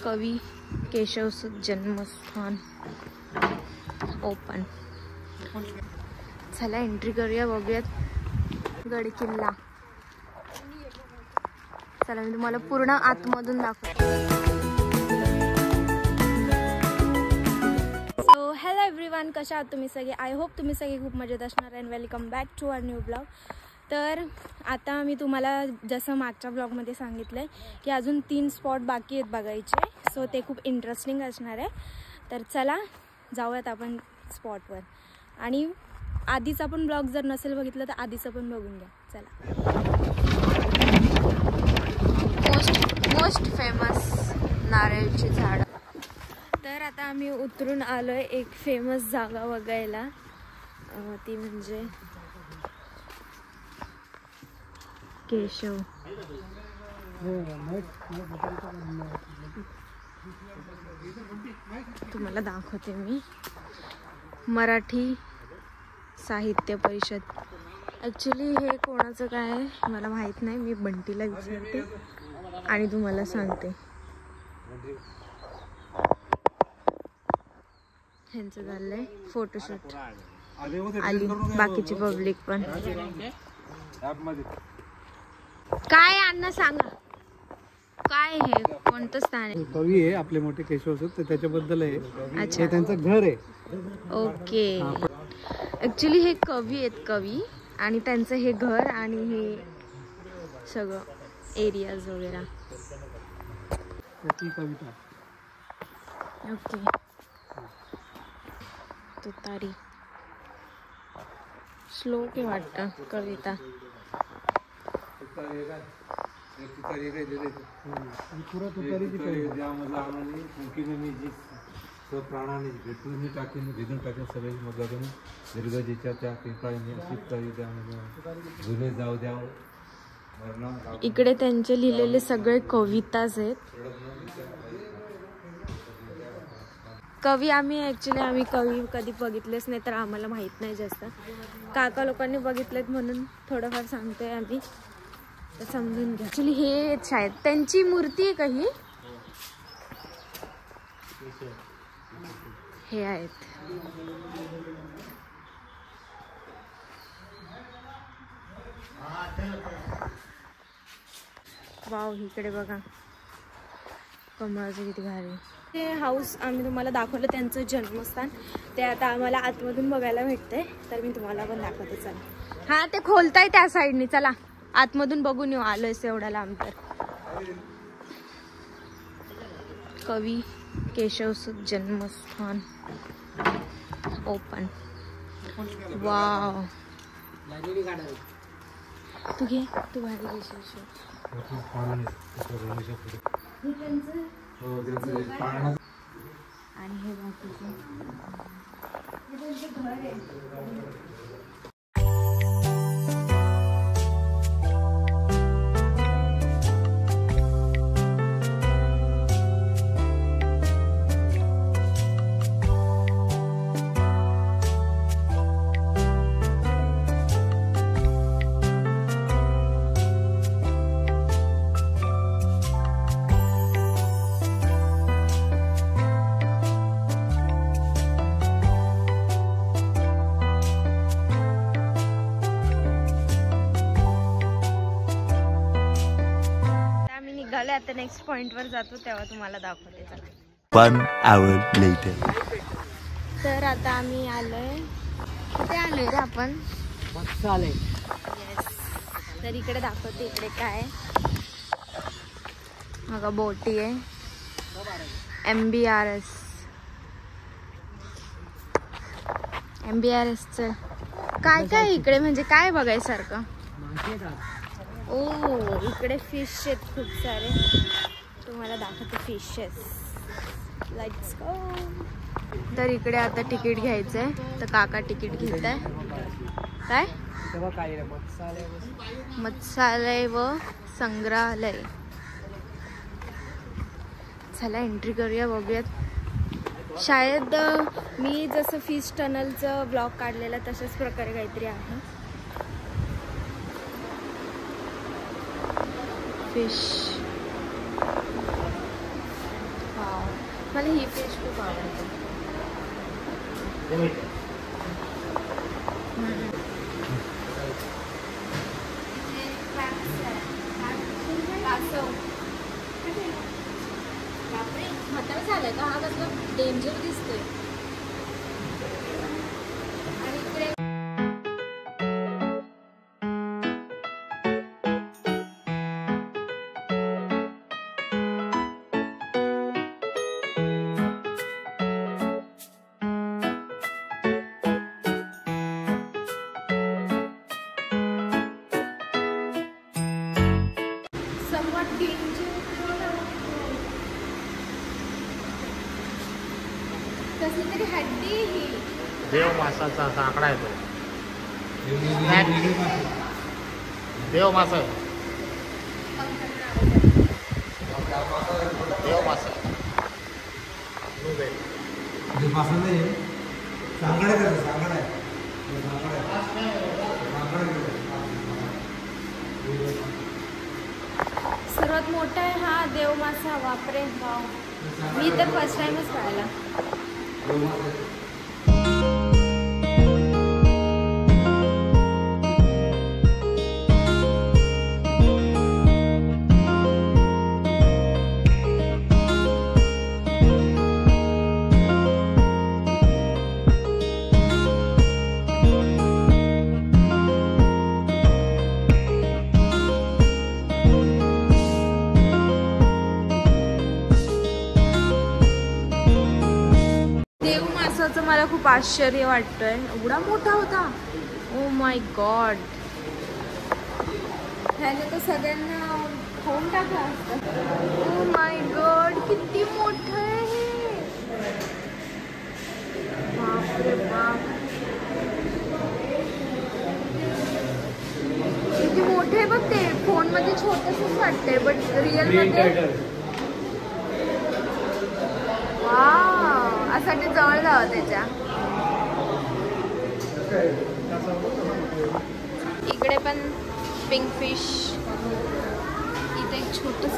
कवी केशवसुत जन्मस्थान ओपन. चला एंट्री करूया, बघूयात गड किल्ला. चला मी तुम्हाला पूर्ण आतमधून दाखवते. सो हॅलो एव्हरीवन, कशा आहात तुम्ही सगळे? आय होप तुम्ही सगळे खूप मजेत असणार. And welcome back to our new blog. तर आता मी तुम्हाला जसं मागच्या ब्लॉगमध्ये सांगितलं आहे की अजून 3 स्पॉट बाकी आहेत बघायचे. सो ते खूप इंटरेस्टिंग असणार आहे. तर चला जाऊयात आपण स्पॉटवर. आणि आधीचा पण ब्लॉग जर नसेल बघितलं तर आधीचं पण बघून घ्या. चला. मोस्ट फेमस नारळची झाडं. तर आता आम्ही उतरून आलो आहे एक फेमस जागा बघायला. ती म्हणजे केशव. तुम्हाला दाखवते मी. मराठी साहित्य परिषद. ॲक्च्युली हे कोणाचं काय आहे मला माहीत नाही. मी बंटीला विचारते आणि तुम्हाला सांगते. ह्यांचं झालंय फोटोशूट. आली बाकीची पब्लिक पण. काय अण्णा सांगा, काय हे कोणतं स्थान आहे? कवी आहे आपले मोठे केशवसुत, तर त्याच्याबद्दल आहे. अच्छा, त्यांचं घर आहे. ओके. ॲक्च्युली हे कवी आहेत, कवी, आणि त्यांचं हे घर आणि हे सगळं एरियाज वगैरे. कविता. ओके. तुतारी श्लोक आहे वाटतं, कविता. प्राणाने भेटून टाकेन भेदून टाकेन सगळे मग दीर्घजीच्या त्या जुने जाऊ द्याव. इकडे त्यांचे लिहिलेले सगळे कविताच आहेत. कवी आम्ही कवी कधी बघितलेच नाही, तर आम्हाला माहित नाही जास्त. काका लोकांनी बघितलेत म्हणून थोडंफार सांगतोय आम्ही, तर समजून घ्या. ऍक्च्युली हे शायद त्यांची मूर्ती आहे. काही हे आहेत. वाव, इकडे बघा कमळाचं किती भारी. ते हाऊस आम्ही तुम्हाला दाखवलं, त्यांचं जन्मस्थान. ते आता आम्हाला आतमधून बघायला भेटतंय, तर मी तुम्हाला पण दाखवते. चला. हा, ते खोलताय त्या साईडनी. चला आतमधून बघून येऊ. आलोय एवढा लांब. तर कवी केशवसुत जन्मस्थान ओपन. वाव, तू घे, तू भारी घेशील. आणि हे बाकीचे घर आहे. आता नेक्स्ट पॉइंट वर जातो, तेव्हा तुम्हाला दाखवते. 1 hour later. तर आता आम्ही आलोय. कुठे आलोय रे आपण? येस. तर इकडे दाखवते. इकडे काय बघा, बोटी आहे. MBRS च काय काय इकडे म्हणजे काय बघायसारखं? ओ, इकडे फिश आहेत खूप सारे. तुम्हाला दाखवते फिशेस. Let's go. तर इकडे आता तिकीट घ्यायचंय, तर काका तिकीट घेत आहे. काय? मत्स्यालय व संग्रहालय. चला एंट्री करूया, बघूयात. शायद मी जसं फिश टनलचं ब्लॉग काढलेला तशाच प्रकारे काहीतरी आहे. फिश मला ही फिश खूप आवडते. म्हातारा झालाय का हा? कसला डेंजर दिसतोय. आणि इकडे somewhat danger. कसली तरी हड्डी ही. देव मासाचा काकडा आहे तो. देव मासा आहे. देव मासा सर्वात मोठा आहे हा देव मासा. बापरे वाव. मी तर फर्स्ट टाइमच पाहिला. मला खूप आश्चर्य वाटतंय. एवढा मोठा होता. Oh my God. ह्याने तर सगळ्यांना खाऊन टाकला असता. ओ माय गॉड किती मोठं आहे हे. बापरे बाप. किती मोठे आहे बघ ते. फोन मध्ये छोटंसंच वाटतंय बट रिअल मध्ये असं ते जवळ जावं त्याच्या. इकडे पण पिंक फिश. इथे एक छोटस.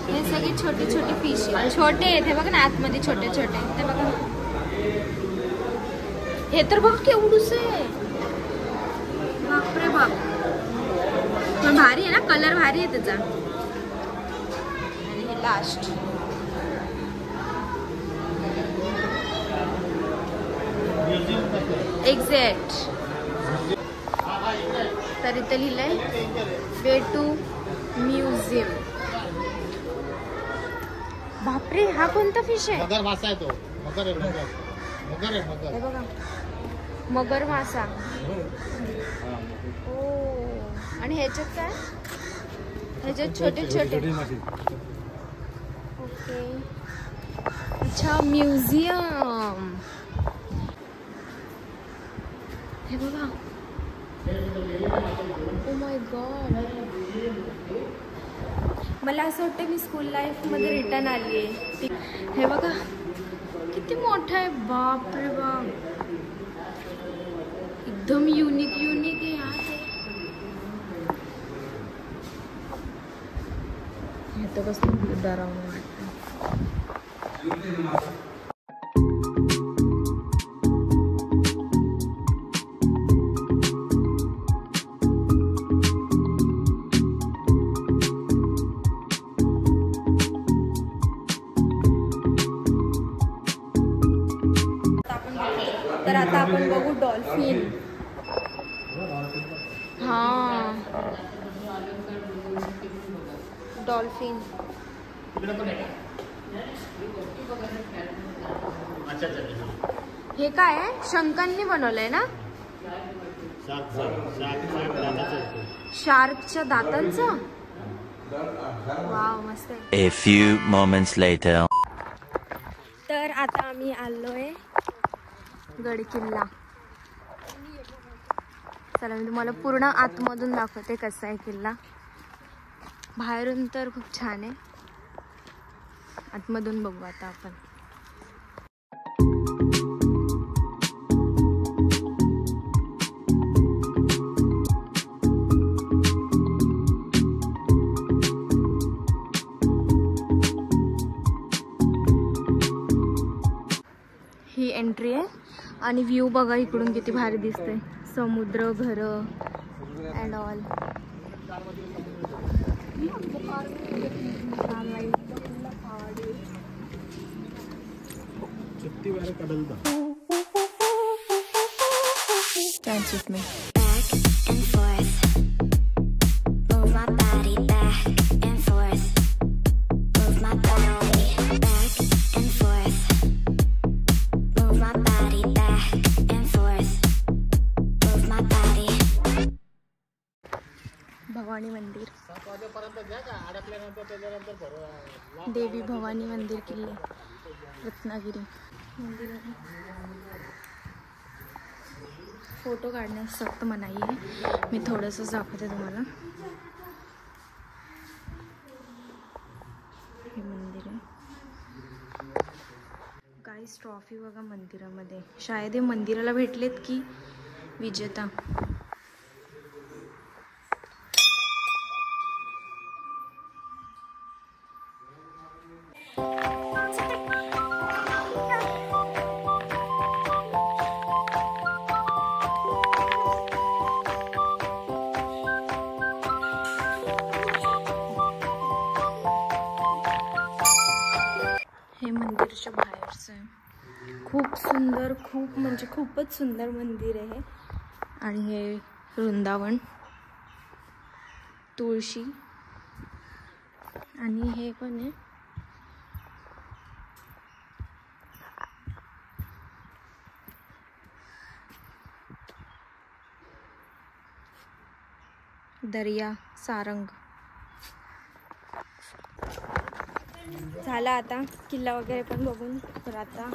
हे सगळे छोटे छोटे फिश छोटे आहेत. हे बघा ना आतमध्ये छोटे छोटे. ते बघा हे तर बघ केवढूस आहे. बापरे बाप. पण भारी आहे ना. कलर भारी आहे त्याचा. आणि हे लास्ट. एक्झॅक्ट. तर इथे लिहिलंय वे टू म्युझियम. बापरे हा कोणता फिश आहे? मगर मासा आहे तो. मगर आहे. मगर आहे. मगर. हे बघा मगर मासा. ओ आणि ह्याच्यात काय? ह्याच्यात छोटे छोटे. ओके. अच्छा म्युझियम. हे बघा. Oh my God. मला असं वाटतं मी स्कूल लाईफमध्ये रिटर्न आली आहे. हे बघा किती मोठं आहे. बाप रे बाप. एकदम युनिक युनिक आहे यार. हे तर कसं डरावणं वाटतं. तर आता आपण बघू डॉल्फिन. हा डॉल्फिन. हे काय आहे? शंकांनी बनवलंय ना. शार्कच्या दातांचं. वाव मस्त आहे. A few moments later. तर आता आम्ही आलोय गडकिल्ला. चला मी तुम्हाला पूर्ण आतमधून दाखवते कसा आहे किल्ला. बाहेरून तर खूप छान आहे. आतमधून बघू आता आपण. एंट्री आहे आणि व्ह्यू बघा इकडून किती भारी दिसते, समुद्र, घरं and all. Dance with me. Back and forth. Move my body back and forth. Move my body back and forth. Move my body back and forth. Move my body. Bhavani मंदिर, 7 वाजेपर्यंत द्या का अडकल्यानंतर त्याच्यानंतर भरू. देवी भवानी मंदिर, किल्ले रत्नागिरी मंदिर आहे. फोटो काढण्यास सक्त मनाई आहे. मी थोडंसं दाखवते तुम्हाला. हे मंदिर आहे. काहीच ट्रॉफी बघा मंदिरामध्ये. शायद हे मंदिराला भेटलेत की विजेता. हे मंदिरच्या बाहेरचं आहे. खूप सुंदर, खूप म्हणजे खूपच सुंदर मंदिर आहे. आणि हे वृंदावन, तुळशी आणि हे पण आहे. दर्या सारंग. झाला आता किल्ला वगैरे पण बघून. तर आता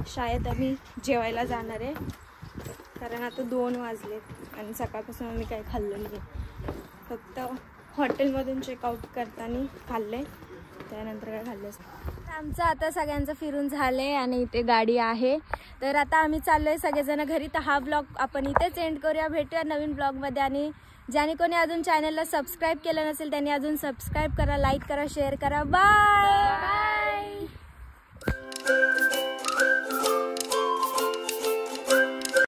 शायद आम्ही जेवायला जाणार आहे, कारण आता 2 वाजलेत आणि सकाळपासून आम्ही काही खाल्लं नाही. फक्त हॉटेलमधून चेकआउट करताना खाल्ले, त्यानंतर काय खाल्लंच. आमचं आता सगळ्यांचं फिरून झालं आहे आणि इथे गाडी आहे. तर आता आम्ही चाललो आहे सगळेजण घरी. तर हा ब्लॉग आपण इथेच एंड करूया. भेटूया नवीन ब्लॉगमध्ये. आणि ज्याने कोणी अजून चॅनलला सबस्क्राईब केलं नसेल त्यांनी अजून सबस्क्राईब करा, लाईक करा, शेअर करा. बाय.